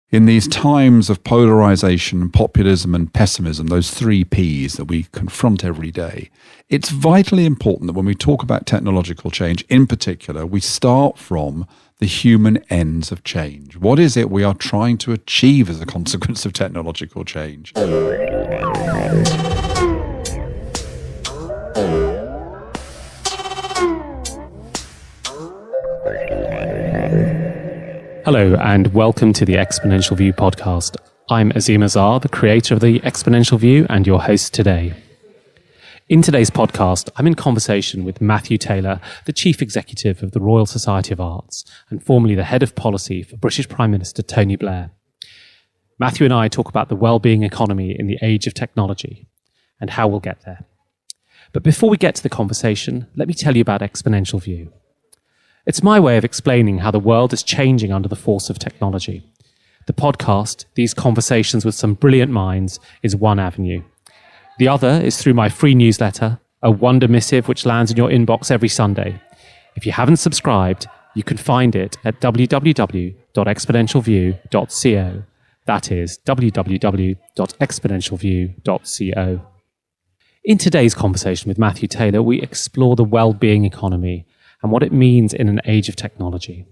In these times of polarization, populism and pessimism, those three Ps that we confront every day, it's vitally important that when we talk about technological change in particular, we start from the human ends of change. What is it we are trying to achieve as a consequence of technological change? Hello and welcome to the Exponential View podcast. I'm Azeem Azhar, the creator of the Exponential View and your host today. In today's podcast, I'm in conversation with Matthew Taylor, the Chief Executive of the Royal Society of Arts and formerly the Head of Policy for British Prime Minister Tony Blair. Matthew and I talk about the well-being economy in the age of technology and how we'll get there. But before we get to the conversation, let me tell you about Exponential View. It's my way of explaining how the world is changing under the force of technology. The podcast, these conversations with some brilliant minds, is one avenue. The other is through my free newsletter, a wonder missive which lands in your inbox every Sunday. If you haven't subscribed, you can find it at www.exponentialview.co. That is www.exponentialview.co. In today's conversation with Matthew Taylor, we explore the well-being economy and what it means in an age of technology.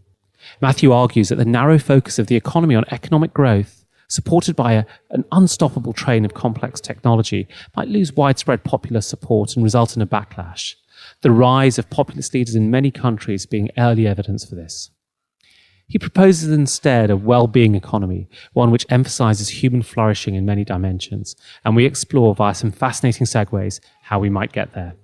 Matthew argues that the narrow focus of the economy on economic growth, supported by an unstoppable train of complex technology, might lose widespread popular support and result in a backlash. The rise of populist leaders in many countries being early evidence for this. He proposes instead a well-being economy, one which emphasizes human flourishing in many dimensions, and we explore via some fascinating segues how we might get there.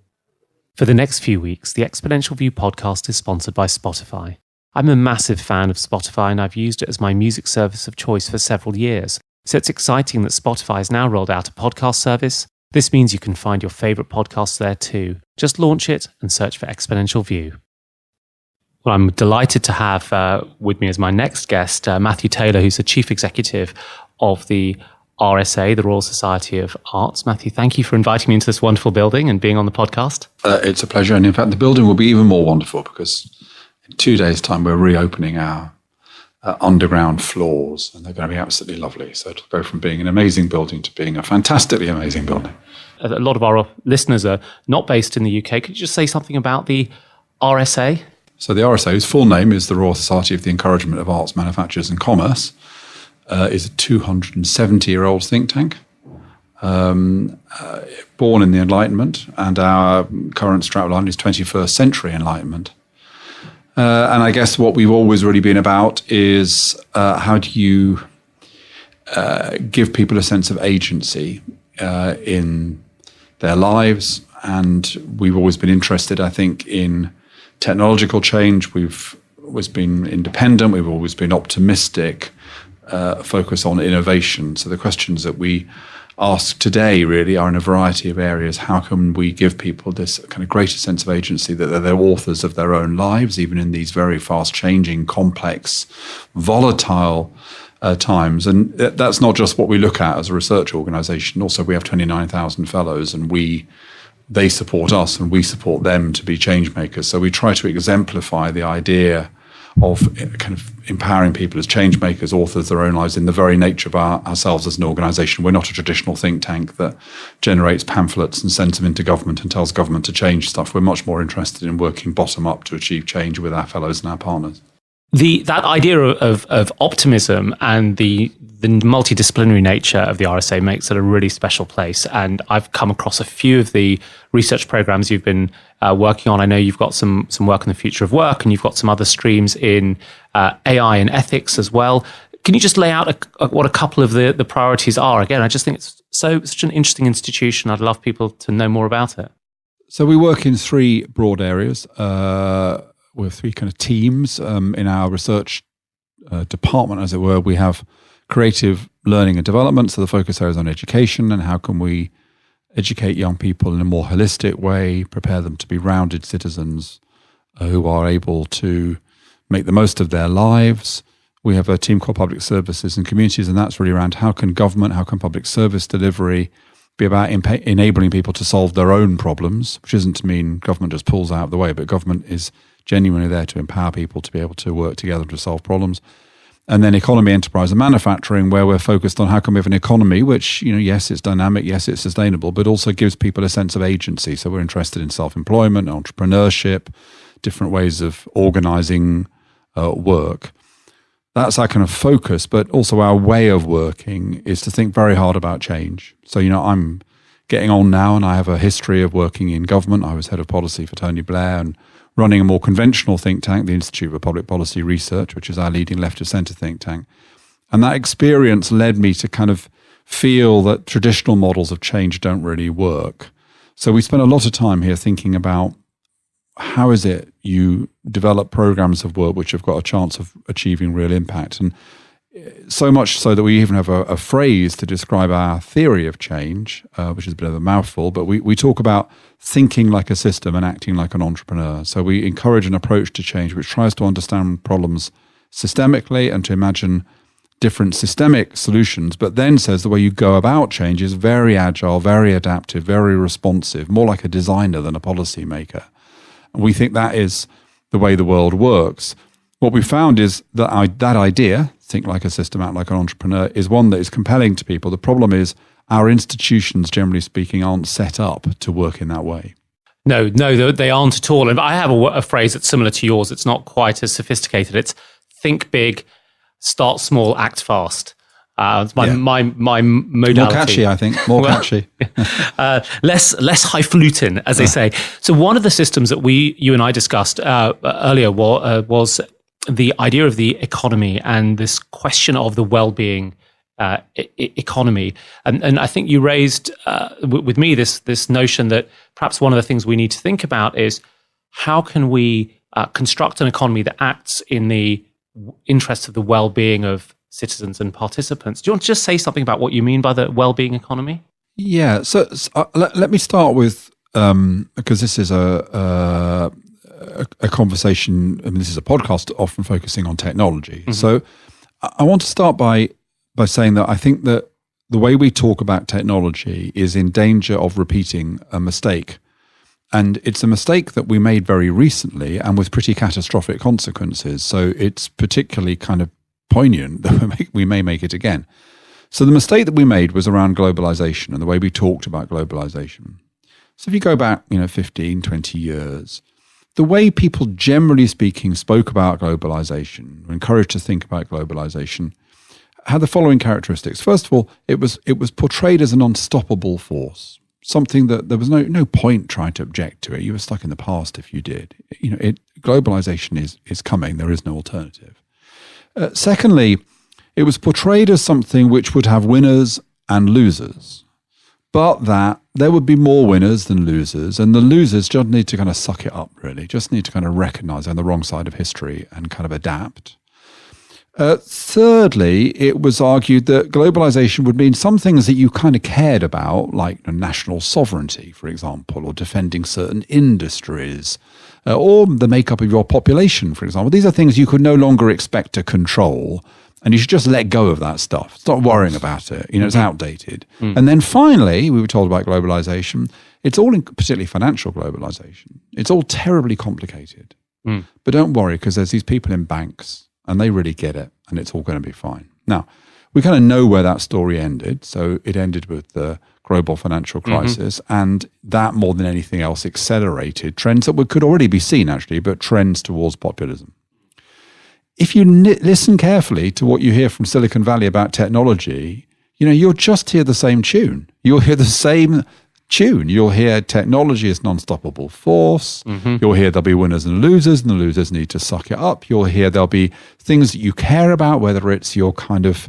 For the next few weeks, the Exponential View podcast is sponsored by Spotify. I'm a massive fan of Spotify and I've used it as my music service of choice for several years. So it's exciting that Spotify has now rolled out a podcast service. This means you can find your favorite podcasts there too. Just launch it and search for Exponential View. Well, I'm delighted to have with me as my next guest, Matthew Taylor, who's the Chief Executive of the RSA, the Royal Society of Arts. Matthew, thank you for inviting me into this wonderful building and being on the podcast. It's a pleasure. And in fact, the building will be even more wonderful because in 2 days' time, we're reopening our underground floors and they're going to be absolutely lovely. So it'll go from being an amazing building to being a fantastically amazing building. A lot of our listeners are not based in the UK. Could you just say something about the RSA? So the RSA, whose full name is the Royal Society of the Encouragement of Arts, Manufactures and Commerce, is a 270-year-old think tank, born in the Enlightenment, and our current strapline is 21st century Enlightenment. And I guess what we've always really been about is how do you give people a sense of agency in their lives, and we've always been interested, I think, in technological change. We've always been independent, we've always been optimistic, focus on innovation. So the questions that we ask today really are in a variety of areas. How can we give people this kind of greater sense of agency that they're authors of their own lives, even in these very fast-changing, complex, volatile times? And that's not just what we look at as a research organisation. Also, we have 29,000 fellows, and they support us and we support them to be change makers. So we try to exemplify the idea of kind of empowering people as change makers, authors of their own lives in the very nature of ourselves as an organisation. We're not a traditional think tank that generates pamphlets and sends them into government and tells government to change stuff. We're much more interested in working bottom up to achieve change with our fellows and our partners. That idea of optimism and the multidisciplinary nature of the RSA makes it a really special place. And I've come across a few of the research programs you've been working on. I know you've got some work on the future of work, and you've got some other streams in AI and ethics as well. Can you just lay out what a couple of the priorities are? Again, I just think it's such an interesting institution. I'd love people to know more about it. So we work in three broad areas. We have three kind of teams in our research department, as it were. We have creative learning and development, so the focus there is on education and how can we educate young people in a more holistic way, prepare them to be rounded citizens who are able to make the most of their lives. We have a team called Public Services and Communities, and that's really around how can government, how can public service delivery be about enabling people to solve their own problems, which isn't to mean government just pulls out of the way, but government is genuinely there to empower people to be able to work together to solve problems. And then economy, enterprise, and manufacturing, where we're focused on how can we have an economy which, yes, it's dynamic, yes, it's sustainable, but also gives people a sense of agency. So we're interested in self-employment, entrepreneurship, different ways of organizing work. That's our kind of focus, but also our way of working is to think very hard about change. So, I'm getting on now and I have a history of working in government. I was head of policy for Tony Blair and running a more conventional think tank, the Institute for Public Policy Research, which is our leading left-of-centre think tank. And that experience led me to kind of feel that traditional models of change don't really work. So we spent a lot of time here thinking about how is it you develop programs of work which have got a chance of achieving real impact. And so much so that we even have a phrase to describe our theory of change, which is a bit of a mouthful, but we talk about thinking like a system and acting like an entrepreneur. So we encourage an approach to change which tries to understand problems systemically and to imagine different systemic solutions, but then says the way you go about change is very agile, very adaptive, very responsive, more like a designer than a policymaker. And we think that is the way the world works. What we found is that that idea, think like a system, act like an entrepreneur, is one that is compelling to people. The problem is our institutions, generally speaking, aren't set up to work in that way. No, they aren't at all. And I have a phrase that's similar to yours. It's not quite as sophisticated. It's think big, start small, act fast. It's my modality. More catchy, I think. More catchy. Less highfalutin, as they say. So one of the systems that you and I discussed earlier was the idea of the economy and this question of the well-being economy. And I think you raised with me this notion that perhaps one of the things we need to think about is how can we construct an economy that acts in the interest of the well-being of citizens and participants. Do you want to just say something about what you mean by the well-being economy? Yeah, so let me start with, because this is a conversation, this is a podcast often focusing on technology. Mm-hmm. So I want to start by saying that I think that the way we talk about technology is in danger of repeating a mistake. And it's a mistake that we made very recently and with pretty catastrophic consequences. So it's particularly kind of poignant that we may make it again. So the mistake that we made was around globalization and the way we talked about globalization. So if you go back, 15, 20 years, the way people generally speaking spoke about globalization, were encouraged to think about globalization, had the following characteristics. First of all, it was portrayed as an unstoppable force, something that there was no point trying to object to it. You were stuck in the past if you did. Globalization is coming. There is no alternative. Secondly, it was portrayed as something which would have winners and losers, but that there would be more winners than losers, and the losers just need to kind of suck it up, really, just need to kind of recognize they're on the wrong side of history and kind of adapt. Thirdly, it was argued that globalization would mean some things that you kind of cared about, like national sovereignty, for example, or defending certain industries, or the makeup of your population, for example. These are things you could no longer expect to control, and you should just let go of that stuff. Stop worrying about it. It's outdated. Mm. And then finally, we were told about globalization. It's all, particularly financial globalization, it's all terribly complicated. Mm. But don't worry, because there's these people in banks, and they really get it, and it's all going to be fine. Now, we kind of know where that story ended. So it ended with the global financial crisis, and that more than anything else accelerated trends that could already be seen, actually, but trends towards populism. If you listen carefully to what you hear from Silicon Valley about technology, you'll just hear the same tune. You'll hear the same tune. You'll hear technology is an unstoppable force. Mm-hmm. You'll hear there'll be winners and the losers need to suck it up. You'll hear there'll be things that you care about, whether it's your kind of,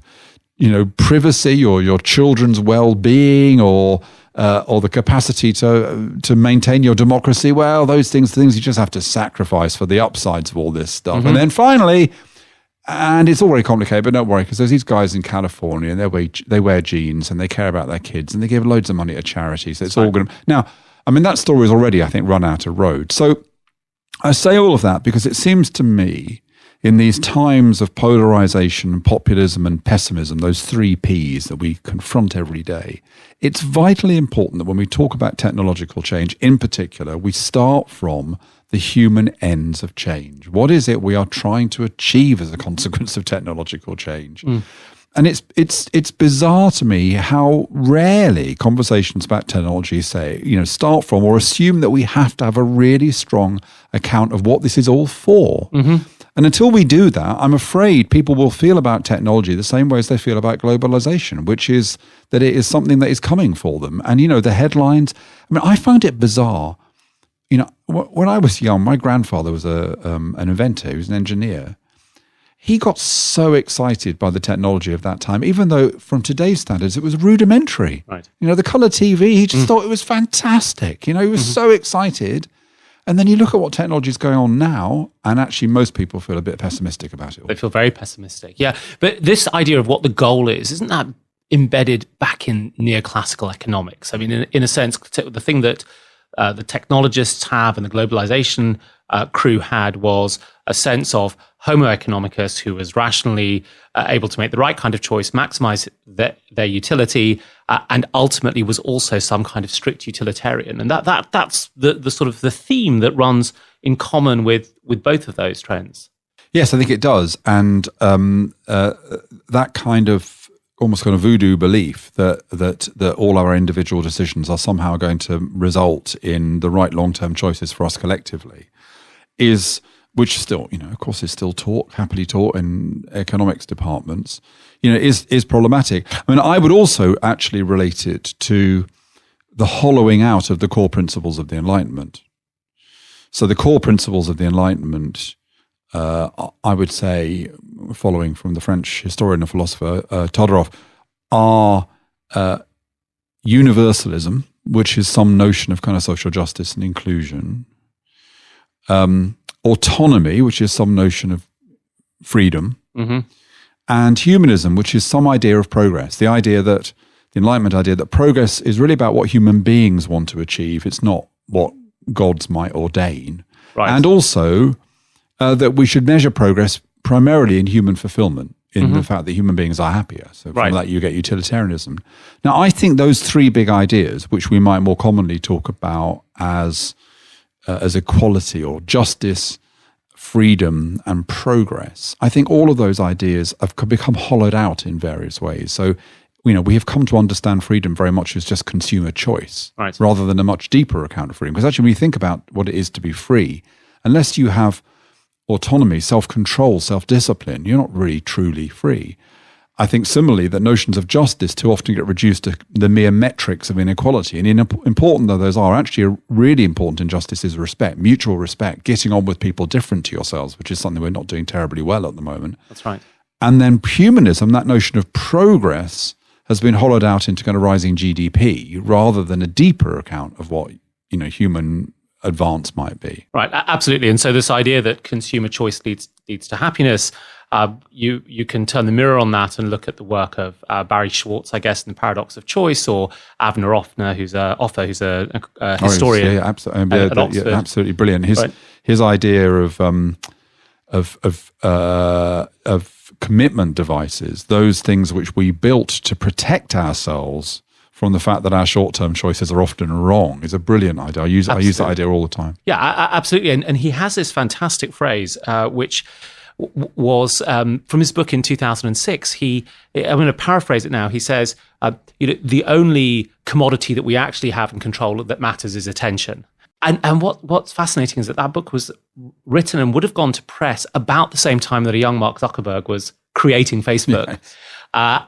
privacy or your children's well-being or the capacity to maintain your democracy. Well, those things you just have to sacrifice for the upsides of all this stuff. Mm-hmm. And then finally, and it's all very complicated, but don't worry, because there's these guys in California and they wear jeans and they care about their kids and they give loads of money to charities. So it's all going to... Now, that story is already, I think, run out of road. So I say all of that because it seems to me in these times of polarization, populism and pessimism, those 3 Ps that we confront every day, it's vitally important that when we talk about technological change in particular, we start from the human ends of change? What is it we are trying to achieve as a consequence of technological change? And it's bizarre to me how rarely conversations about technology start from or assume that we have to have a really strong account of what this is all for. And until we do that, I'm afraid people will feel about technology the same way as they feel about globalization, which is that it is something that is coming for them. And, the headlines, I find it bizarre. When I was young, my grandfather was an inventor. He was an engineer. He got so excited by the technology of that time, even though from today's standards, it was rudimentary. Right. The color TV, he just thought it was fantastic. He was so excited. And then you look at what technology is going on now, and actually most people feel a bit pessimistic about it all. They feel very pessimistic, yeah. But this idea of what the goal is, isn't that embedded back in neoclassical economics? In a sense, the thing that the technologists have and the globalization crew had was a sense of Homo economicus, who was rationally able to make the right kind of choice, maximize their utility, and ultimately was also some kind of strict utilitarian. And that's the sort of the theme that runs in common with both of those trends. Yes, I think it does. And that kind of almost kind of voodoo belief that all our individual decisions are somehow going to result in the right long-term choices for us collectively which still, of course, is still happily taught in economics departments, is problematic. I would also actually relate it to the hollowing out of the core principles of the Enlightenment. So the core principles of the Enlightenment, I would say, following from the French historian and philosopher Todorov, are universalism, which is some notion of kind of social justice and inclusion, autonomy, which is some notion of freedom, and humanism, which is some idea of progress. The Enlightenment idea that progress is really about what human beings want to achieve. It's not what gods might ordain. Right. And also that we should measure progress primarily in human fulfillment, in the fact that human beings are happier. So from that you get utilitarianism. Now, I think those three big ideas, which we might more commonly talk about as equality or justice, freedom, and progress, I think all of those ideas have become hollowed out in various ways. So, we have come to understand freedom very much as just consumer choice, rather than a much deeper account of freedom. Because actually, when you think about what it is to be free, unless you have autonomy, self-control, self-discipline, you're not really truly free. I think similarly that notions of justice too often get reduced to the mere metrics of inequality. And important though those are, actually really important in justice is respect, mutual respect, getting on with people different to yourselves, which is something we're not doing terribly well at the moment. That's right. And then humanism, that notion of progress, has been hollowed out into kind of rising GDP rather than a deeper account of what, human advance might be. Right, absolutely. And so this idea that consumer choice leads to happiness, you can turn the mirror on that and look at the work of Barry Schwartz, I guess, in The Paradox of Choice, or Avner Offer, who's a historian. Absolutely brilliant. His idea of commitment devices, those things which we built to protect ourselves from the fact that our short-term choices are often wrong, is a brilliant idea. I use that idea all the time. Yeah, absolutely. And he has this fantastic phrase, which was from his book in 2006. I'm going to paraphrase it now. He says, the only commodity that we actually have in control that matters is attention. And what's fascinating is that book was written and would have gone to press about the same time that a young Mark Zuckerberg was creating Facebook. Yes.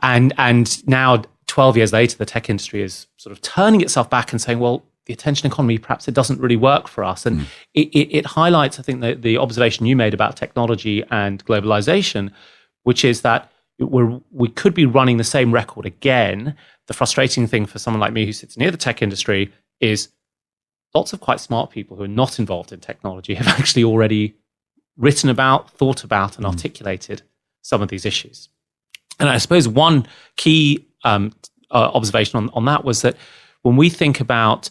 And now, 12 years later, the tech industry is sort of turning itself back and saying, well, the attention economy, perhaps it doesn't really work for us. And it highlights, I think, the observation you made about technology and globalization, which is that we could be running the same record again. The frustrating thing for someone like me who sits near the tech industry is lots of quite smart people who are not involved in technology have actually already written about, thought about, and articulated some of these issues. And I suppose one key observation on that was that when we think about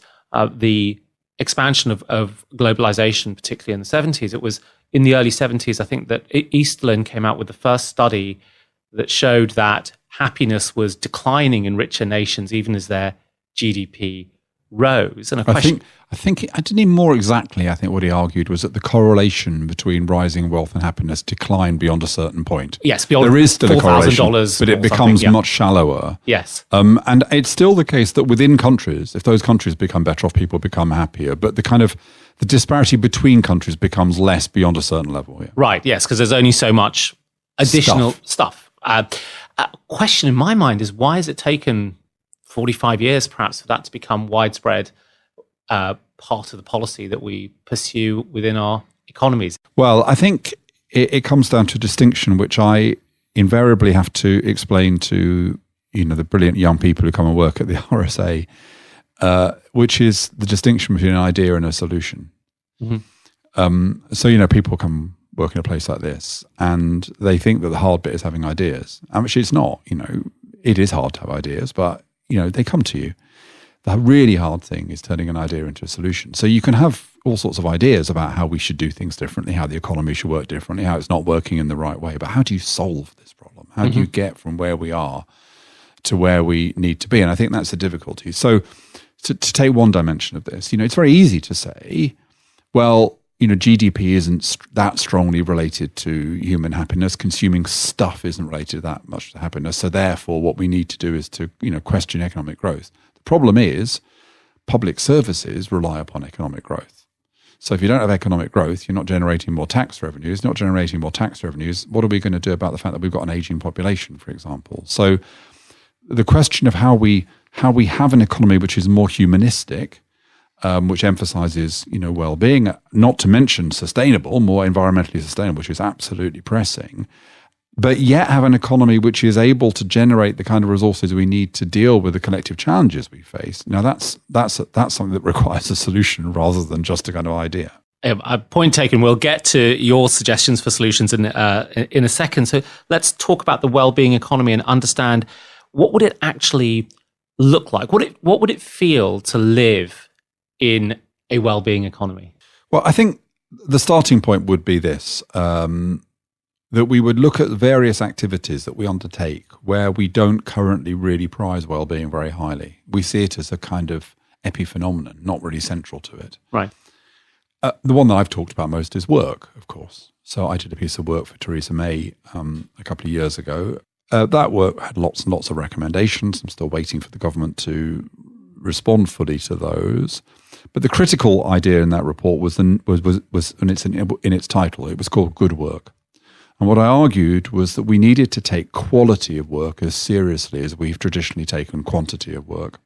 the expansion of globalization, particularly in the 70s, it was in the early 70s, I think, that Eastland came out with the first study that showed that happiness was declining in richer nations, even as their GDP rose. And I think I didn't even more exactly. I think what he argued was that the correlation between rising wealth and happiness declined beyond a certain point. Yes, beyond there is still a correlation, but it becomes much shallower. Yes, and it's still the case that within countries, if those countries become better off, people become happier. But the disparity between countries becomes less beyond a certain level. Yeah. Right. Yes, because there's only so much additional stuff. A question in my mind is, why has it taken 45 years, perhaps, for that to become widespread part of the policy that we pursue within our economies? Well, I think it comes down to a distinction which I invariably have to explain to the brilliant young people who come and work at the RSA, which is the distinction between an idea and a solution. Mm-hmm. So people come work in a place like this and they think that the hard bit is having ideas. Actually, it's not. It is hard to have ideas, but they come to you. The really hard thing is turning an idea into a solution. So you can have all sorts of ideas about how we should do things differently, how the economy should work differently, how it's not working in the right way. But how do you solve this problem? How do you get from where we are to where we need to be? And I think that's the difficulty. So to take one dimension of this, it's very easy to say, well, GDP isn't that strongly related to human happiness. Consuming stuff isn't related that much to happiness. So therefore, what we need to do is to, question economic growth. The problem is public services rely upon economic growth. So if you don't have economic growth, you're not generating more tax revenues. What are we going to do about the fact that we've got an aging population, for example? So the question of how we have an economy which is more humanistic, which emphasizes, well-being, not to mention sustainable, more environmentally sustainable, which is absolutely pressing, but yet have an economy which is able to generate the kind of resources we need to deal with the collective challenges we face. Now, that's something that requires a solution rather than just a kind of idea. Point taken. We'll get to your suggestions for solutions in a second. So let's talk about the well-being economy and understand, what would it actually look like? What would it feel to live in a well-being economy? Well, I think the starting point would be this, that we would look at various activities that we undertake where we don't currently really prize well-being very highly. We see it as a kind of epiphenomenon, not really central to it. Right. The one that I've talked about most is work, of course. So I did a piece of work for Theresa May a couple of years ago. That work had lots and lots of recommendations. I'm still waiting for the government to respond fully to those. But the critical idea in that report was and it's in its title. It was called Good Work. And what I argued was that we needed to take quality of work as seriously as we've traditionally taken quantity of work.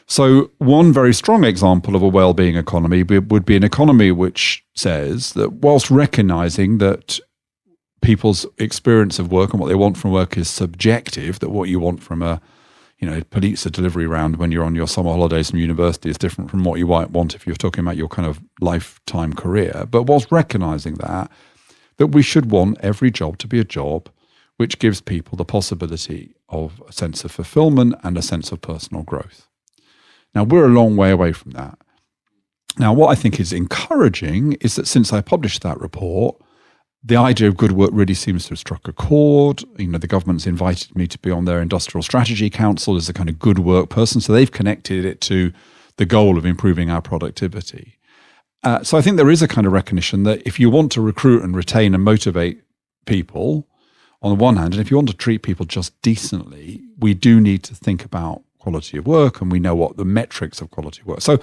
So one very strong example of a well-being economy would be an economy which says that whilst recognizing that people's experience of work and what they want from work is subjective, that what you want from a pizza delivery round when you're on your summer holidays from university is different from what you might want if you're talking about your kind of lifetime career. But whilst recognizing that we should want every job to be a job which gives people the possibility of a sense of fulfillment and a sense of personal growth. Now, we're a long way away from that. Now, what I think is encouraging is that since I published that report, the idea of good work really seems to have struck a chord. The government's invited me to be on their Industrial Strategy Council as a kind of good work person. So they've connected it to the goal of improving our productivity. So I think there is a kind of recognition that if you want to recruit and retain and motivate people on the one hand, and if you want to treat people just decently, we do need to think about quality of work, and we know what the metrics of quality of work. So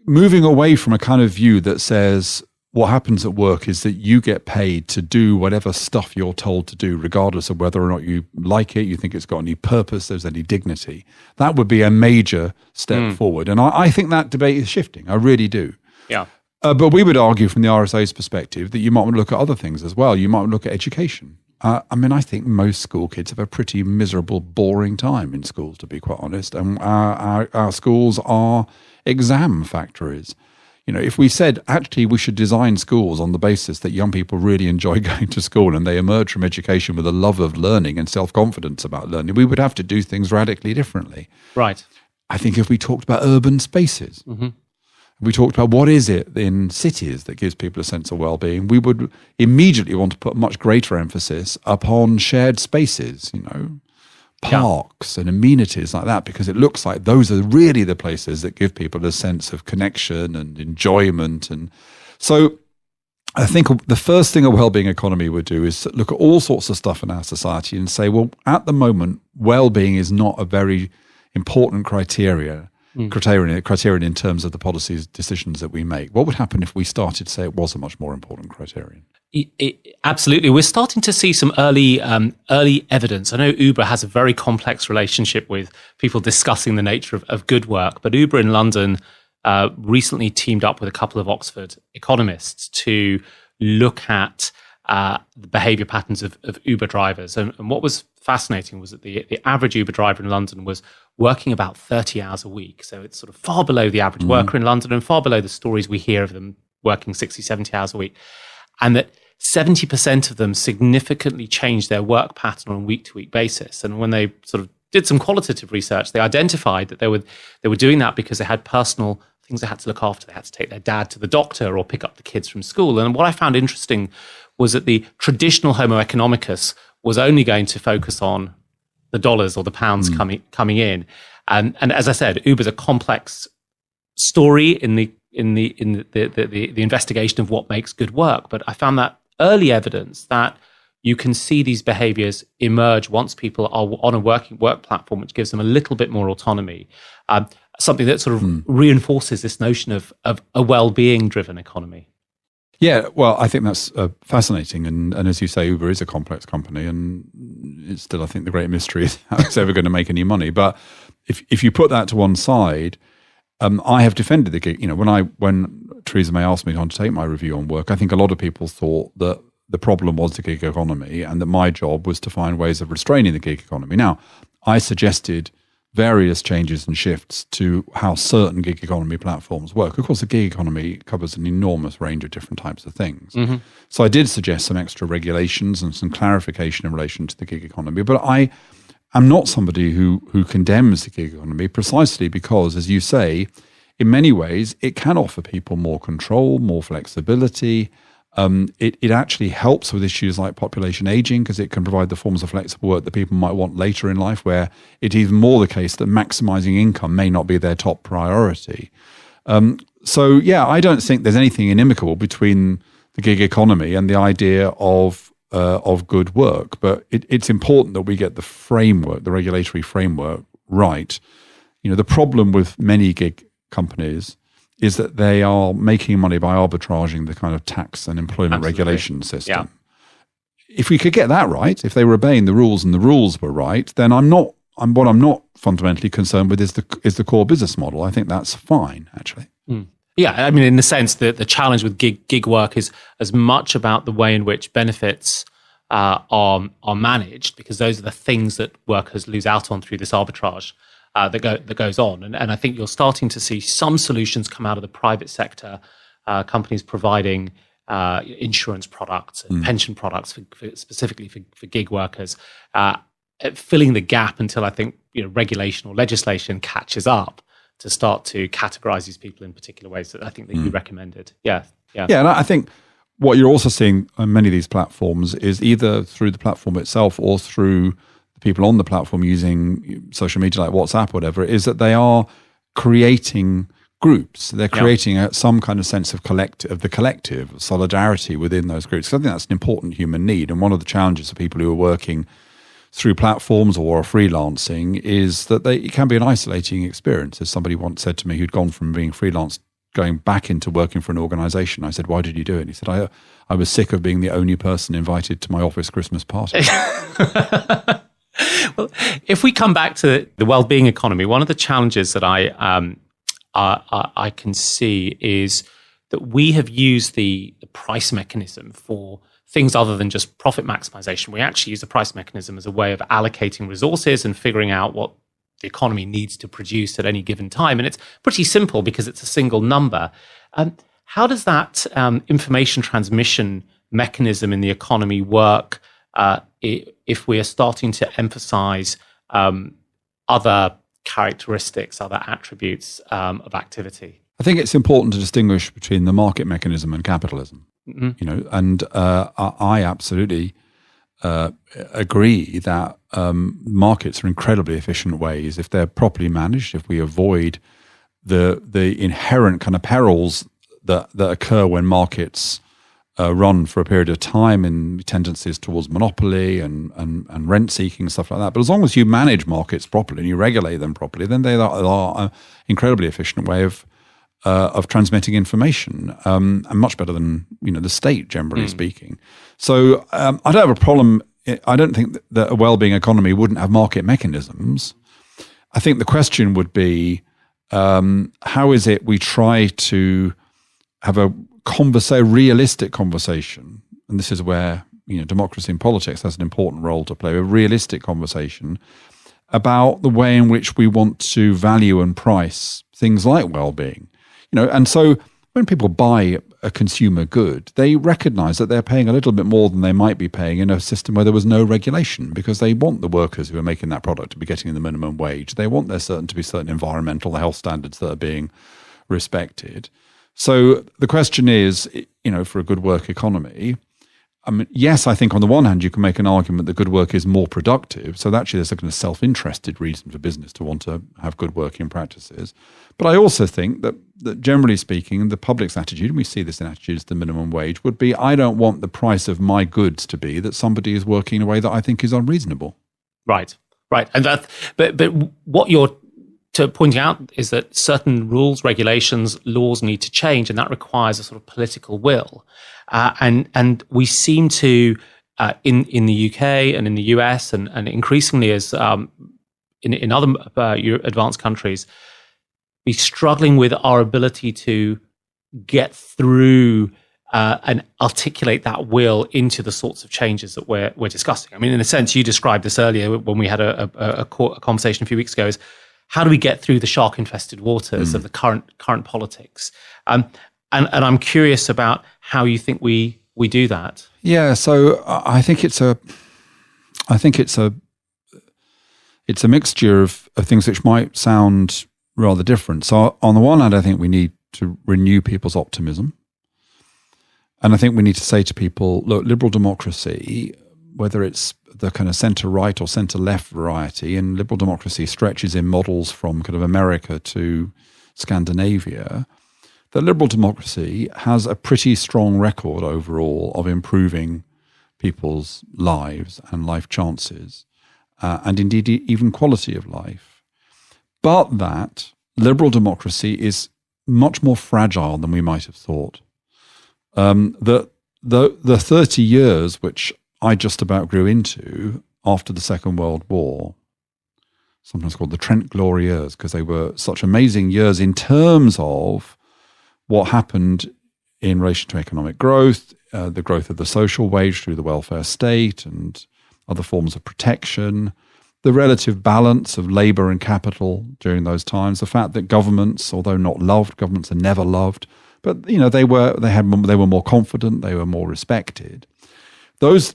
moving away from a kind of view that says what happens at work is that you get paid to do whatever stuff you're told to do, regardless of whether or not you like it, you think it's got any purpose, there's any dignity. That would be a major step forward. And I think that debate is shifting. I really do. Yeah. But we would argue from the RSA's perspective that you might want to look at other things as well. You might look at education. I think most school kids have a pretty miserable, boring time in school, to be quite honest. And our schools are exam factories. If we said, actually, we should design schools on the basis that young people really enjoy going to school and they emerge from education with a love of learning and self-confidence about learning, we would have to do things radically differently. Right. I think if we talked about urban spaces, we talked about what is it in cities that gives people a sense of well-being, we would immediately want to put much greater emphasis upon shared spaces, parks and amenities like that, because it looks like those are really the places that give people a sense of connection and enjoyment. And so I think the first thing a well-being economy would do is look at all sorts of stuff in our society and say, well, at the moment, well-being is not a very important criterion in terms of the policies decisions that we make. What would happen if we started to say it was a much more important criterion? Absolutely. We're starting to see some early evidence. I know Uber has a very complex relationship with people discussing the nature of good work, but Uber in London recently teamed up with a couple of Oxford economists to look at the behaviour patterns of Uber drivers. And what was fascinating was that the average Uber driver in London was working about 30 hours a week. So it's sort of far below the average worker in London and far below the stories we hear of them working 60, 70 hours a week. And that 70% of them significantly changed their work pattern on a week-to-week basis. And when they sort of did some qualitative research, they identified that they were doing that because they had personal things they had to look after. They had to take their dad to the doctor or pick up the kids from school. And what I found interesting was that the traditional Homo economicus was only going to focus on the dollars or the pounds coming in. And as I said, Uber's a complex story in the investigation of what makes good work. But I found that early evidence that you can see these behaviors emerge once people are on a work platform, which gives them a little bit more autonomy. Something that sort of reinforces this notion of a well-being driven economy. Yeah, well, I think that's fascinating. And as you say, Uber is a complex company, and it's still, I think, the great mystery is how it's ever going to make any money. But if you put that to one side, I have defended the gig. You know, when Theresa May asked me to undertake my review on work, I think a lot of people thought that the problem was the gig economy and that my job was to find ways of restraining the gig economy. Now, I suggested various changes and shifts to how certain gig economy platforms work. Of course, the gig economy covers an enormous range of different types of things. So I did suggest some extra regulations and some clarification in relation to the gig economy. But I am not somebody who condemns the gig economy, precisely because, as you say, in many ways, it can offer people more control, more flexibility. It actually helps with issues like population aging, because it can provide the forms of flexible work that people might want later in life, where it is more the case that maximizing income may not be their top priority. So, yeah, I don't think there's anything inimical between the gig economy and the idea of good work. But it's important that we get the framework, the regulatory framework, right. You know, the problem with many gig companies is that they are making money by arbitraging the kind of tax and employment regulation system. Yeah. If we could get that right, if they were obeying the rules and the rules were right, then what I'm not fundamentally concerned with is the core business model. I think that's fine, actually. Yeah, I mean, in the sense that the challenge with gig work is as much about the way in which benefits are managed, because those are the things that workers lose out on through this arbitrage that goes on. And I think you're starting to see some solutions come out of the private sector, companies providing insurance products and pension products specifically for gig workers, filling the gap until I think regulation or legislation catches up to start to categorize these people in particular ways that I think that you recommended. Yeah, and I think what you're also seeing on many of these platforms is either through the platform itself or through people on the platform using social media like WhatsApp or whatever, is that they are creating groups. They're creating some kind of sense of the collective, solidarity within those groups. So I think that's an important human need. And one of the challenges of people who are working through platforms or are freelancing is that it can be an isolating experience. As somebody once said to me, who'd gone from being freelance, going back into working for an organization, I said, "Why did you do it?" And he said, I was sick of being the only person invited to my office Christmas party. Well, if we come back to the well-being economy, one of the challenges that I can see is that we have used the price mechanism for things other than just profit maximization. We actually use the price mechanism as a way of allocating resources and figuring out what the economy needs to produce at any given time. And it's pretty simple because it's a single number. How does that information transmission mechanism in the economy work if we are starting to emphasize other characteristics, other attributes of activity? I think it's important to distinguish between the market mechanism and capitalism. And I absolutely agree that markets are incredibly efficient ways if they're properly managed, if we avoid the inherent kind of perils that occur when markets run for a period of time in tendencies towards monopoly and rent seeking and stuff like that. But as long as you manage markets properly and you regulate them properly, then they are an incredibly efficient way of transmitting information, and much better than the state, generally speaking. So I don't have a problem. I don't think that a well-being economy wouldn't have market mechanisms. I think the question would be, how is it we try to have a realistic conversation, and this is where democracy and politics has an important role to play, a realistic conversation about the way in which we want to value and price things like well-being. And so when people buy a consumer good, they recognize that they're paying a little bit more than they might be paying in a system where there was no regulation, because they want the workers who are making that product to be getting the minimum wage. They want there to be certain environmental health standards that are being respected. So the question is, for a good work economy, yes, I think on the one hand, you can make an argument that good work is more productive. So actually there's a kind of self-interested reason for business to want to have good working practices. But I also think that generally speaking, the public's attitude, and we see this in attitudes to the minimum wage, would be, I don't want the price of my goods to be that somebody is working in a way that I think is unreasonable. Right. And but what you're pointing out is that certain rules, regulations, laws need to change, and that requires a sort of political will. And we seem to, in the UK and in the US, and increasingly as in other advanced countries, be struggling with our ability to get through and articulate that will into the sorts of changes that we're discussing. I mean, in a sense, you described this earlier when we had a conversation a few weeks ago, is how do we get through the shark-infested waters of the current politics? And I'm curious about how you think we do that. Yeah, so I think it's a mixture of things which might sound rather different. So on the one hand, I think we need to renew people's optimism. And I think we need to say to people, look, liberal democracy, whether it's the kind of centre-right or centre-left variety, and liberal democracy stretches in models from kind of America to Scandinavia, that liberal democracy has a pretty strong record overall of improving people's lives and life chances, and indeed even quality of life. But that liberal democracy is much more fragile than we might have thought. The 30 years which I just about grew into after the Second World War, sometimes called the Trent Glory years, because they were such amazing years in terms of what happened in relation to economic growth, the growth of the social wage through the welfare state and other forms of protection, the relative balance of labour and capital during those times, the fact that governments, although not loved, governments are never loved, but they were more confident, they were more respected. Those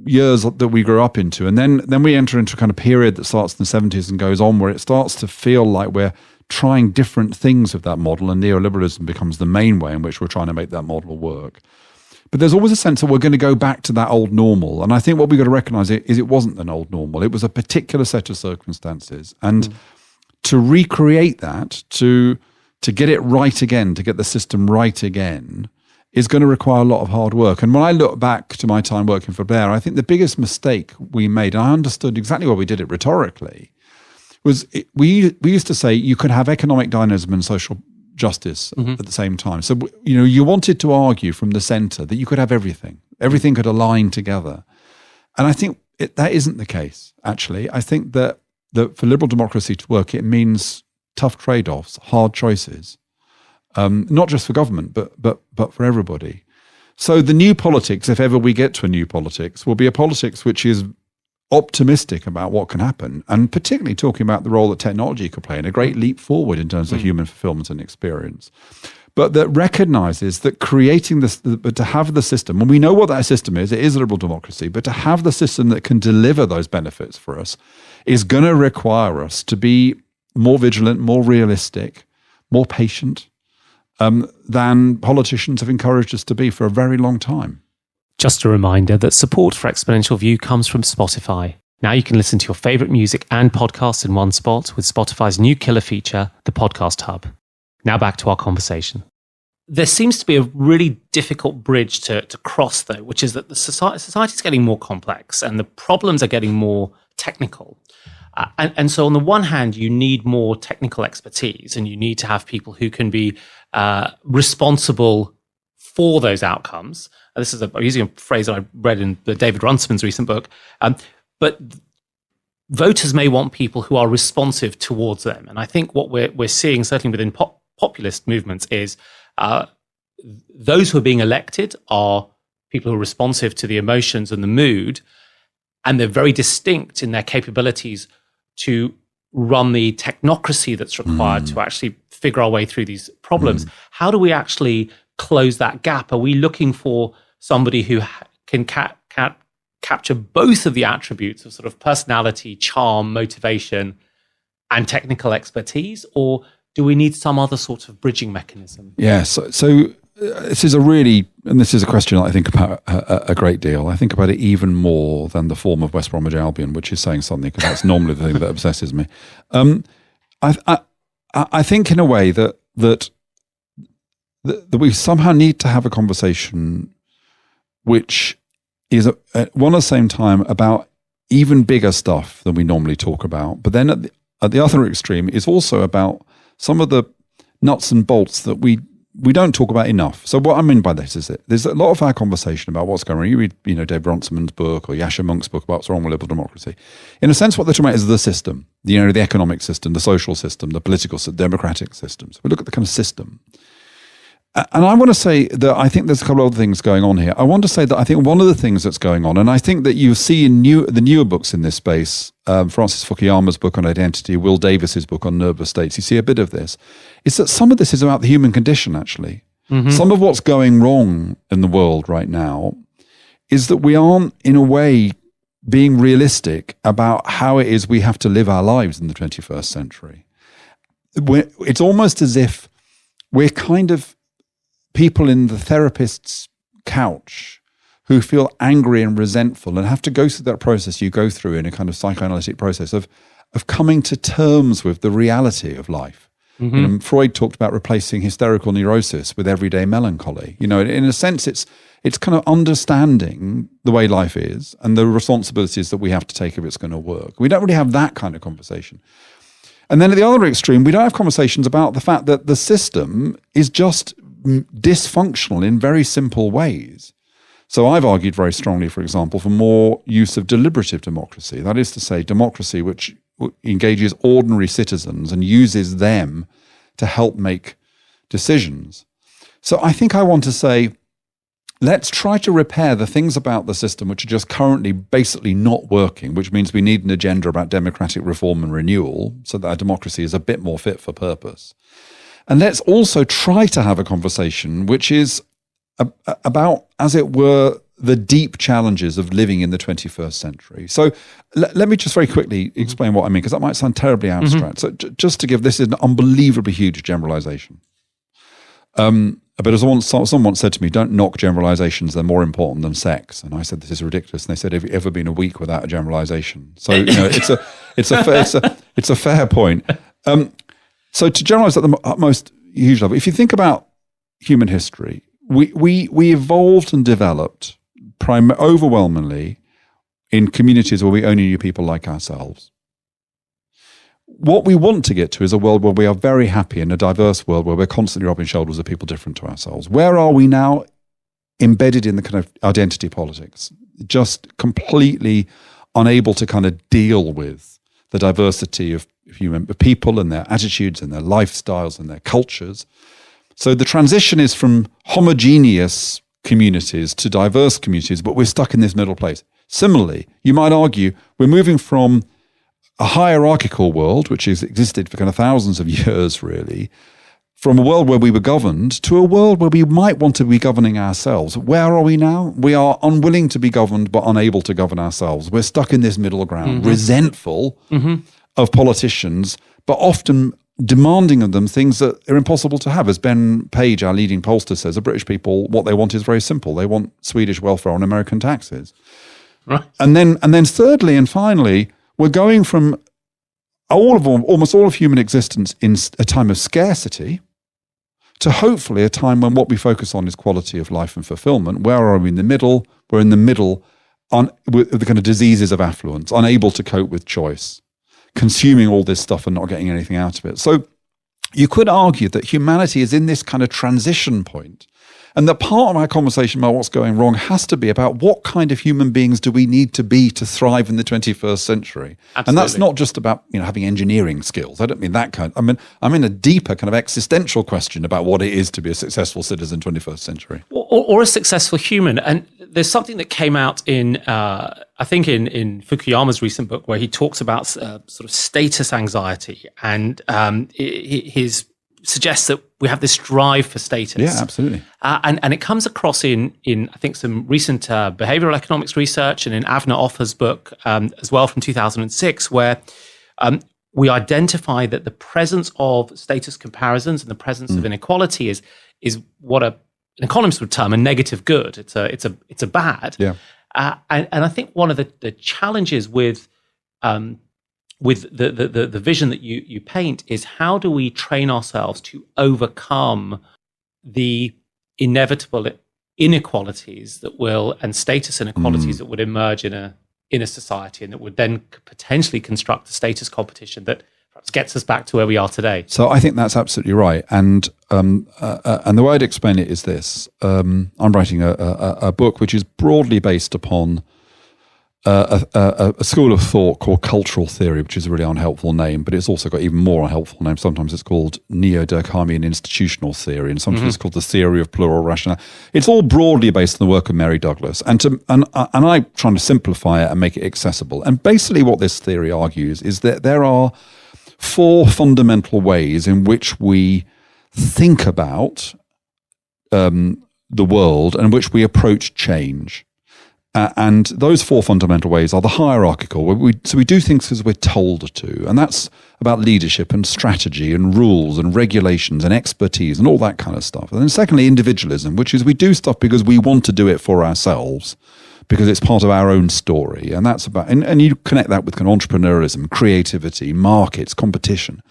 years that we grew up into, and then we enter into a kind of period that starts in the 70s and goes on, where it starts to feel like we're trying different things with that model, and neoliberalism becomes the main way in which we're trying to make that model work. But there's always a sense that we're going to go back to that old normal. And I think what we've got to recognize is it wasn't an old normal. It was a particular set of circumstances. And to recreate that, to get it right again, to get the system right again, is going to require a lot of hard work. And when I look back to my time working for Blair, I think the biggest mistake we made, and I understood exactly why we did it rhetorically, was we used to say you could have economic dynamism and social justice at the same time. So, you wanted to argue from the center that you could have everything. Everything could align together. And I think that isn't the case, actually. I think that for liberal democracy to work, it means tough trade-offs, hard choices, not just for government, but for everybody. So the new politics, if ever we get to a new politics, will be a politics which is optimistic about what can happen, and particularly talking about the role that technology could play in a great leap forward in terms of human fulfillment and experience. But that recognizes that creating this, but to have the system, and we know what that system is, it is liberal democracy, but to have the system that can deliver those benefits for us is going to require us to be more vigilant, more realistic, more patient than politicians have encouraged us to be for a very long time. Just a reminder that support for Exponential View comes from Spotify. Now you can listen to your favourite music and podcasts in one spot with Spotify's new killer feature, the Podcast Hub. Now back to our conversation. There seems to be a really difficult bridge to cross, though, which is that the society is getting more complex and the problems are getting more technical. And so on the one hand, you need more technical expertise and you need to have people who can be responsible for those outcomes. I'm using a phrase that I read in David Runciman's recent book. But voters may want people who are responsive towards them. And I think what we're seeing, certainly within populist movements, is those who are being elected are people who are responsive to the emotions and the mood, and they're very distinct in their capabilities to run the technocracy that's required to actually figure our way through these problems. How do we actually close that gap? Are we looking for somebody who can capture both of the attributes of sort of personality, charm, motivation, and technical expertise, or do we need some other sort of bridging mechanism? Yes. So this is a question I think about a great deal. I think about it even more than the form of West Bromwich Albion, which is saying something, because that's normally the thing that obsesses me. I think in a way that we somehow need to have a conversation which is at one at the same time about even bigger stuff than we normally talk about, but then at the other extreme is also about some of the nuts and bolts that we don't talk about enough. So what I mean by this is that there's a lot of our conversation about what's going on. You read, Dave Runciman's book or Yasha Monk's book about what's wrong with liberal democracy. In a sense, what they're talking about is the system, the economic system, the social system, the political system, democratic system. So we look at the kind of system. And I want to say that I think there's a couple of other things going on here. I want to say that I think one of the things that's going on, and I think that you see in the newer books in this space, Francis Fukuyama's book on identity, Will Davis's book on nervous states, you see a bit of this, is that some of this is about the human condition, actually. Mm-hmm. Some of what's going wrong in the world right now is that we aren't, in a way, being realistic about how it is we have to live our lives in the 21st century. It's almost as if we're kind of people in the therapist's couch who feel angry and resentful and have to go through that process you go through in a kind of psychoanalytic process of coming to terms with the reality of life. Mm-hmm. Freud talked about replacing hysterical neurosis with everyday melancholy. In a sense, it's kind of understanding the way life is and the responsibilities that we have to take if it's going to work. We don't really have that kind of conversation. And then at the other extreme, we don't have conversations about the fact that the system is just dysfunctional in very simple ways. So I've argued very strongly, for example, for more use of deliberative democracy. That is to say, democracy which engages ordinary citizens and uses them to help make decisions. So I think I want to say, let's try to repair the things about the system which are just currently basically not working, which means we need an agenda about democratic reform and renewal so that our democracy is a bit more fit for purpose. And let's also try to have a conversation which is about, as it were, the deep challenges of living in the 21st century. So let me just very quickly explain what I mean, because that might sound terribly abstract. Mm-hmm. So just to give, this is an unbelievably huge generalization. But as someone said to me, don't knock generalizations, they're more important than sex. And I said, this is ridiculous. And they said, have you ever been a week without a generalization? So it's a fair point. So to generalize at the most huge level, if you think about human history, we evolved and developed overwhelmingly in communities where we only knew people like ourselves. What we want to get to is a world where we are very happy, in a diverse world where we're constantly rubbing shoulders with people different to ourselves. Where are we now? Embedded in the kind of identity politics, just completely unable to kind of deal with the diversity of human people and their attitudes and their lifestyles and their cultures. So the transition is from homogeneous communities to diverse communities, but we're stuck in this middle place. Similarly, you might argue we're moving from a hierarchical world, which has existed for kind of thousands of years, really, from a world where we were governed to a world where we might want to be governing ourselves. Where are we now? We are unwilling to be governed, but unable to govern ourselves. We're stuck in this middle ground, resentful of politicians, but often demanding of them things that are impossible to have. As Ben Page, our leading pollster, says, the British people, what they want is very simple. They want Swedish welfare on American taxes. Right. And then thirdly and finally, we're going from almost all of human existence in a time of scarcity to hopefully a time when what we focus on is quality of life and fulfillment. Where are we in the middle? We're in the middle with the kind of diseases of affluence, unable to cope with choice, consuming all this stuff and not getting anything out of it. So you could argue that humanity is in this kind of transition point, and that part of our conversation about what's going wrong has to be about what kind of human beings do we need to be to thrive in the 21st century. Absolutely. And that's not just about having engineering skills. I don't mean that kind. I mean, I'm in a deeper kind of existential question about what it is to be a successful citizen 21st century. Or a successful human. And there's something that came out in, I think in Fukuyama's recent book, where he talks about sort of status anxiety, and his suggests that we have this drive for status. Yeah, absolutely. And it comes across in I think some recent behavioral economics research, and in Avner Offer's book as well from 2006, where we identify that the presence of status comparisons and the presence of inequality is what an economist would term a negative good. It's a bad. Yeah. And I think one of the challenges with the vision that you paint is, how do we train ourselves to overcome the inevitable inequalities and status inequalities that would emerge in a society, and that would then potentially construct a status competition that perhaps gets us back to where we are today? So I think that's absolutely right. And the way I'd explain it is this. I'm writing a book which is broadly based upon a school of thought called cultural theory, which is a really unhelpful name, but it's also got even more unhelpful name. Sometimes it's called neo-Durkheimian institutional theory, and sometimes it's called the theory of plural rationality. It's all broadly based on the work of Mary Douglas, and I'm trying to simplify it and make it accessible. And basically what this theory argues is that there are four fundamental ways in which we think about the world and which we approach change. And those four fundamental ways are the hierarchical. So we do things because we're told to. And that's about leadership and strategy and rules and regulations and expertise and all that kind of stuff. And then secondly, individualism, which is we do stuff because we want to do it for ourselves, because it's part of our own story. And that's about, and you connect that with kind of entrepreneurialism, creativity, markets, competition.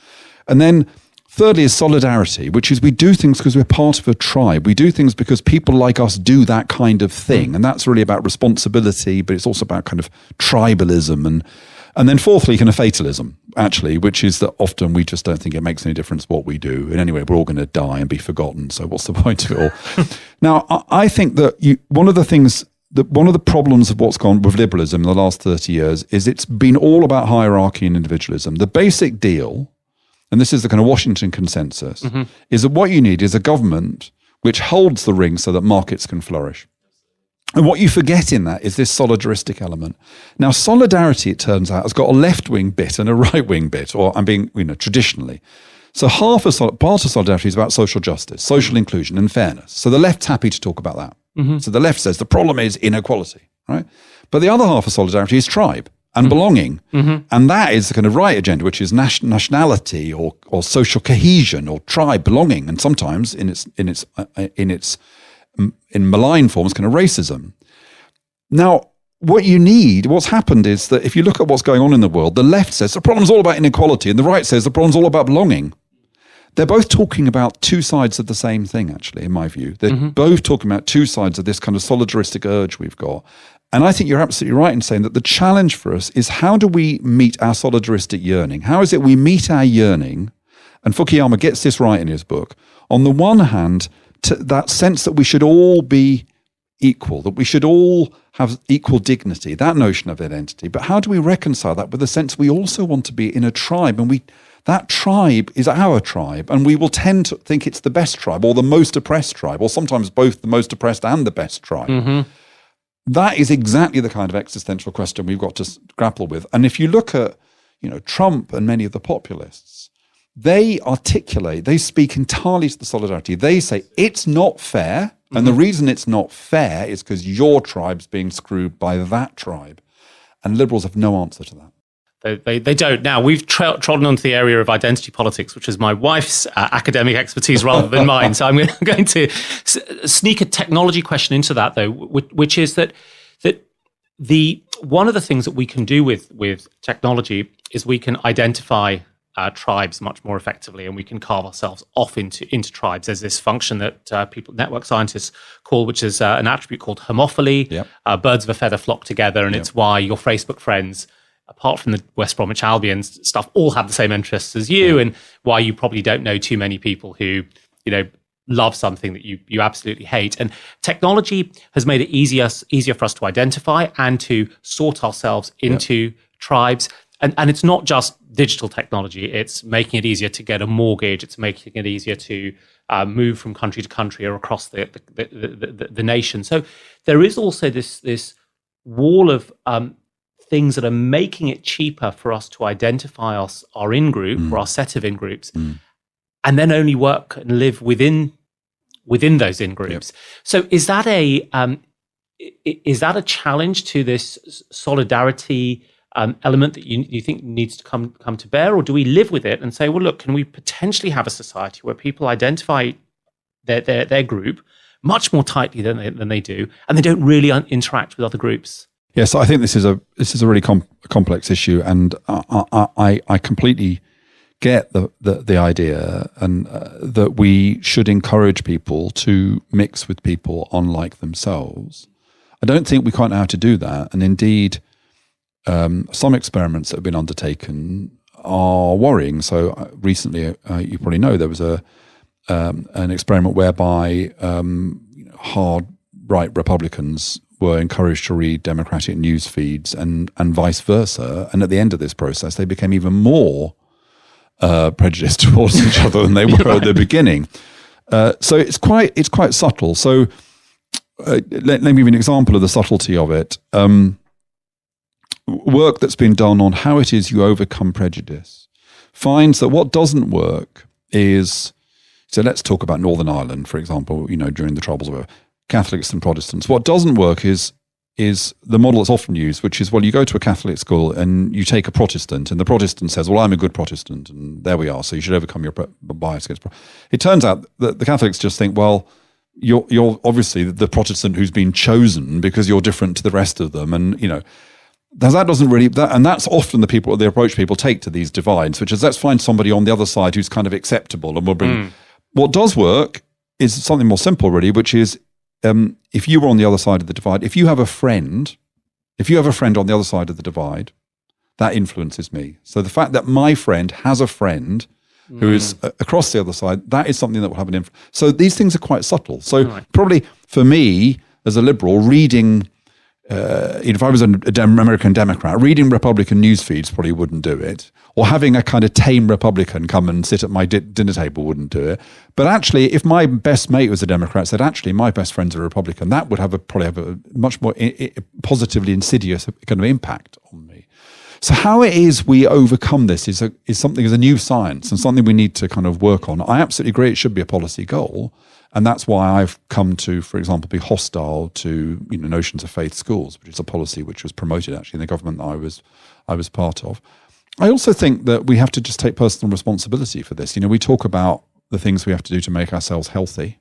And then thirdly is solidarity, which is we do things because we're part of a tribe. We do things because people like us do that kind of thing. And that's really about responsibility, but it's also about kind of tribalism. And then fourthly, kind of fatalism, actually, which is that often we just don't think it makes any difference what we do. And anyway, we're all going to die and be forgotten. So what's the point of it all? Now, I think that one of the problems of what's gone with liberalism in the last 30 years is it's been all about hierarchy and individualism. The basic deal, and this is the kind of Washington consensus, is that what you need is a government which holds the ring so that markets can flourish. And what you forget in that is this solidaristic element. Now, solidarity, it turns out, has got a left-wing bit and a right-wing bit, or I'm being, traditionally. So part of solidarity is about social justice, social inclusion and fairness. So the left's happy to talk about that. So the left says the problem is inequality, right? But the other half of solidarity is tribe and belonging. And that is the kind of right agenda, which is nationality or social cohesion or tribe belonging, and sometimes in malign forms, kind of racism. Now, what's happened is that if you look at what's going on in the world, the left says the problem's all about inequality, and the right says the problem's all about belonging. They're both talking about two sides of the same thing, actually, in my view. They're both talking about two sides of this kind of solidaristic urge we've got. And I think you're absolutely right in saying that the challenge for us is, how do we meet our solidaristic yearning? How is it we meet our yearning? And Fukuyama gets this right in his book. On the one hand, to that sense that we should all be equal, that we should all have equal dignity, that notion of identity. But how do we reconcile that with the sense we also want to be in a tribe, and that tribe is our tribe, and we will tend to think it's the best tribe or the most oppressed tribe, or sometimes both the most oppressed and the best tribe. That is exactly the kind of existential question we've got to grapple with. And if you look at, Trump and many of the populists, they speak entirely to the solidarity. They say it's not fair, and the reason it's not fair is because your tribe's being screwed by that tribe. And liberals have no answer to that. They don't. Now, we've trodden onto the area of identity politics, which is my wife's academic expertise rather than mine. So I'm going to sneak a technology question into that, though, which is that one of the things that we can do with technology is we can identify tribes much more effectively, and we can carve ourselves off into tribes. There's this function that network scientists call, which is an attribute called homophily. Yep. Birds of a feather flock together, and it's why your Facebook friends, apart from the West Bromwich Albion stuff, all have the same interests as you, and why you probably don't know too many people who, love something that you absolutely hate. And technology has made it easier for us to identify and to sort ourselves into tribes. And it's not just digital technology. It's making it easier to get a mortgage. It's making it easier to move from country to country or across the nation. So there is also this wall of things that are making it cheaper for us to identify our in-group or our set of in-groups, and then only work and live within those in-groups. Yep. So is that a challenge to this solidarity element that you think needs to come to bear, or do we live with it and say, well, look, can we potentially have a society where people identify their group much more tightly than they do, and they don't really interact with other groups? Yes, I think this is a really complex issue, and I completely get the idea, and that we should encourage people to mix with people unlike themselves. I don't think we quite know how to do that, and indeed, some experiments that have been undertaken are worrying. So recently, you probably know, there was an experiment whereby hard right Republicans were encouraged to read Democratic news feeds and vice versa. And at the end of this process, they became even more prejudiced towards each other than they were at the beginning. So it's quite subtle. So let me give you an example of the subtlety of it. Work that's been done on how it is you overcome prejudice finds that what doesn't work is, so let's talk about Northern Ireland, for example, during the Troubles were Catholics and Protestants. What doesn't work is the model that's often used, which is, well, you go to a Catholic school and you take a Protestant, and the Protestant says, well, I'm a good Protestant, and there we are, so you should overcome your bias against It turns out that the Catholics just think, well, you're obviously the Protestant who's been chosen because you're different to the rest of them, and, that doesn't really, and that's often the approach people take to these divides, which is, let's find somebody on the other side who's kind of acceptable, and we'll bring. What does work is something more simple, really, which is, if you were on the other side of the divide, if you have a friend on the other side of the divide, that influences me. So the fact that my friend has a friend who is across the other side, that is something that will have an influence. So these things are quite subtle. So probably for me, as a liberal, reading, if I was an American Democrat, reading Republican news feeds probably wouldn't do it. Or having a kind of tame Republican come and sit at my dinner table wouldn't do it. But actually, if my best mate was a Democrat, said, actually, my best friend's a Republican, that would probably have a much more positively insidious kind of impact on me. So how it is we overcome this is a new science, and something we need to kind of work on. I absolutely agree it should be a policy goal. And that's why I've come to, for example, be hostile to notions of faith schools, which is a policy which was promoted actually in the government that I was part of. I also think that we have to just take personal responsibility for this. We talk about the things we have to do to make ourselves healthy,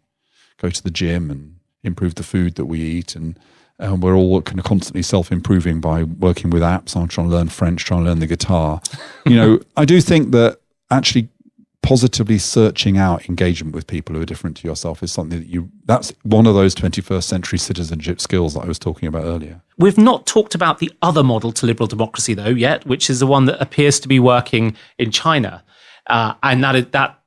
go to the gym and improve the food that we eat, and we're all kind of constantly self-improving by working with apps. I'm trying to learn French, trying to learn the guitar. I do think that actually positively searching out engagement with people who are different to yourself is something that's one of those 21st century citizenship skills that I was talking about earlier. We've not talked about the other model to liberal democracy, though, yet, which is the one that appears to be working in China. And that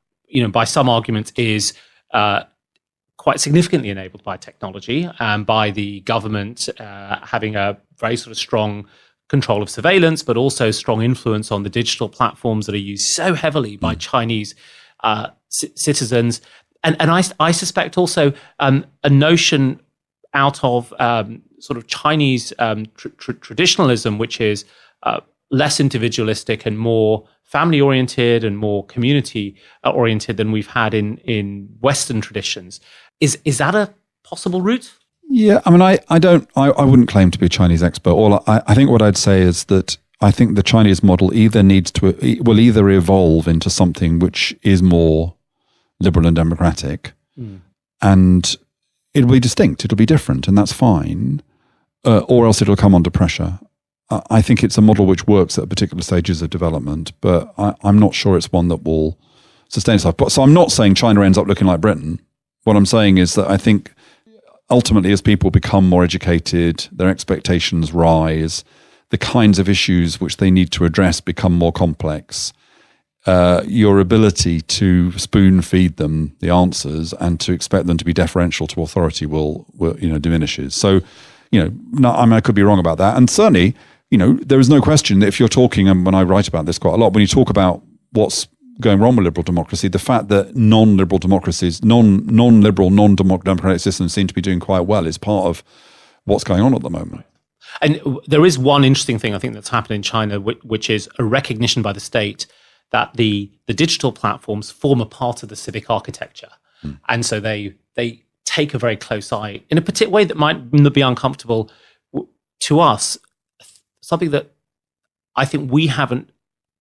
by some arguments, is quite significantly enabled by technology and by the government having a very sort of strong control of surveillance, but also strong influence on the digital platforms that are used so heavily by Chinese citizens. And I suspect also a notion out of sort of Chinese traditionalism, which is less individualistic and more family-oriented and more community-oriented than we've had in Western traditions. Is that a possible route? Yeah, I mean, I wouldn't claim to be a Chinese expert. I think what I'd say is that I think the Chinese model will either evolve into something which is more liberal and democratic, and it'll be distinct, it'll be different, and that's fine, or else it'll come under pressure. I think it's a model which works at particular stages of development, but I'm not sure it's one that will sustain itself. So I'm not saying China ends up looking like Britain. What I'm saying is that I think ultimately as people become more educated, their expectations rise, the kinds of issues which they need to address become more complex. Your ability to spoon feed them the answers and to expect them to be deferential to authority will diminishes. So, I could be wrong about that. And certainly, there is no question that if you're talking, and when I write about this quite a lot, when you talk about what's going wrong with liberal democracy, the fact that non-liberal democracies, non-liberal, non-democratic systems seem to be doing quite well is part of what's going on at the moment. And there is one interesting thing I think that's happened in China, which is a recognition by the state that the digital platforms form a part of the civic architecture. And so they take a very close eye in a particular way that might be uncomfortable to us, something that I think we haven't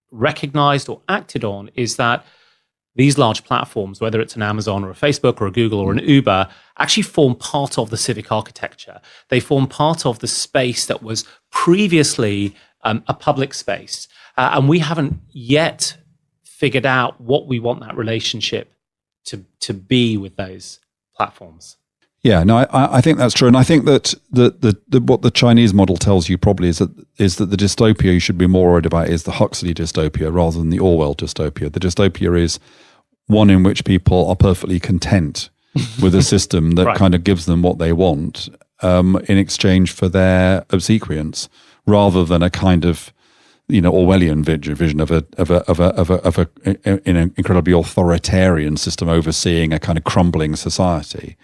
recognized or acted on is that these large platforms, whether it's an Amazon or a Facebook or a Google or an Uber, actually form part of the civic architecture. They form part of the space that was previously a public space. And we haven't yet figured out what we want that relationship to be with those platforms. Yeah, no, I think that's true, and I think that what the Chinese model tells you probably is that the dystopia you should be more worried about is the Huxley dystopia rather than the Orwell dystopia. The dystopia is one in which people are perfectly content with a system that right. kind of gives them what they want in exchange for their obsequience, rather than a kind of Orwellian vision of an incredibly authoritarian system overseeing a kind of crumbling society.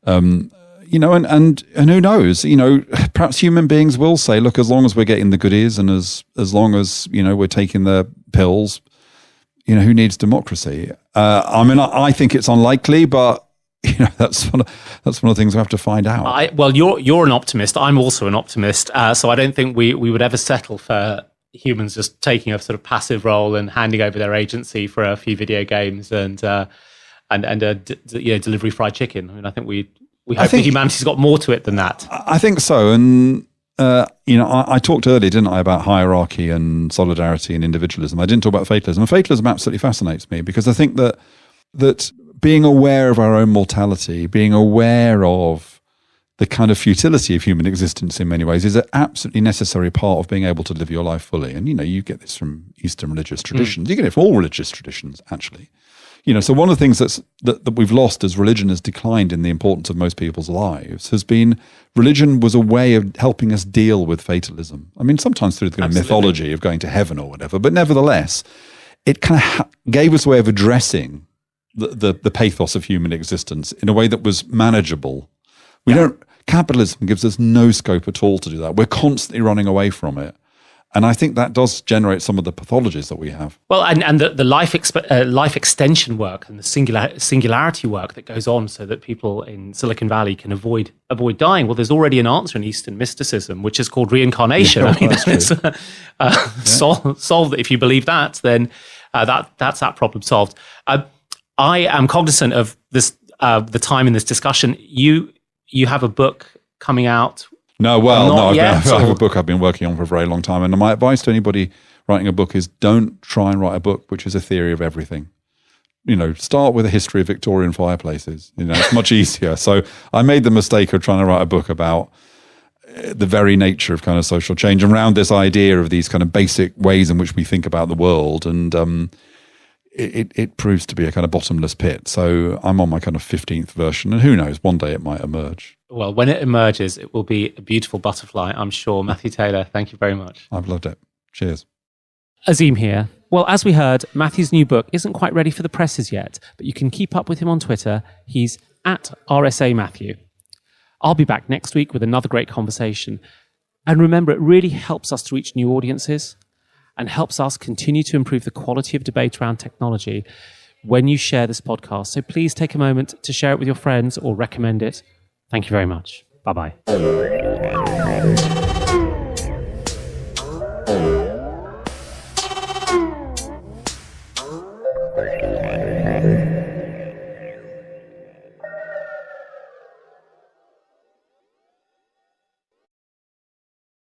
And who knows, perhaps human beings will say, look, as long as we're getting the goodies and as long as, we're taking the pills, who needs democracy? I think it's unlikely, but that's one of the things we have to find out. You're an optimist. I'm also an optimist. So I don't think we would ever settle for humans just taking a sort of passive role and handing over their agency for a few video games and delivery fried chicken. I mean, I think we hope that humanity's got more to it than that. I think so. And, I talked earlier, didn't I, about hierarchy and solidarity and individualism. I didn't talk about fatalism. And fatalism absolutely fascinates me because I think that being aware of our own mortality, being aware of the kind of futility of human existence in many ways is an absolutely necessary part of being able to live your life fully. And, you get this from Eastern religious traditions. You get it from all religious traditions, actually. So one of the things that we've lost as religion has declined in the importance of most people's lives has been religion was a way of helping us deal with fatalism. I mean, sometimes through the kind of mythology of going to heaven or whatever, but nevertheless, it kind of gave us a way of addressing the pathos of human existence in a way that was manageable. Capitalism gives us no scope at all to do that. We're constantly running away from it. And I think that does generate some of the pathologies that we have. Well, and the life extension work and the singularity work that goes on so that people in Silicon Valley can avoid dying. Well, there's already an answer in Eastern mysticism, which is called reincarnation. Yeah, solved. If you believe that, then that's that problem solved. I am cognizant of this, the time in this discussion. You have a book coming out. I have a book I've been working on for a very long time. And my advice to anybody writing a book is don't try and write a book which is a theory of everything. Start with a history of Victorian fireplaces. It's much easier. So I made the mistake of trying to write a book about the very nature of kind of social change around this idea of these kind of basic ways in which we think about the world. And it proves to be a kind of bottomless pit. So I'm on my kind of 15th version. And who knows, one day it might emerge. Well, when it emerges, it will be a beautiful butterfly, I'm sure. Matthew Taylor, thank you very much. I've loved it. Cheers. Azeem here. Well, as we heard, Matthew's new book isn't quite ready for the presses yet, but you can keep up with him on Twitter. He's at RSA Matthew. I'll be back next week with another great conversation. And remember, it really helps us to reach new audiences and helps us continue to improve the quality of debate around technology when you share this podcast. So please take a moment to share it with your friends or recommend it. Thank you very much. Bye-bye.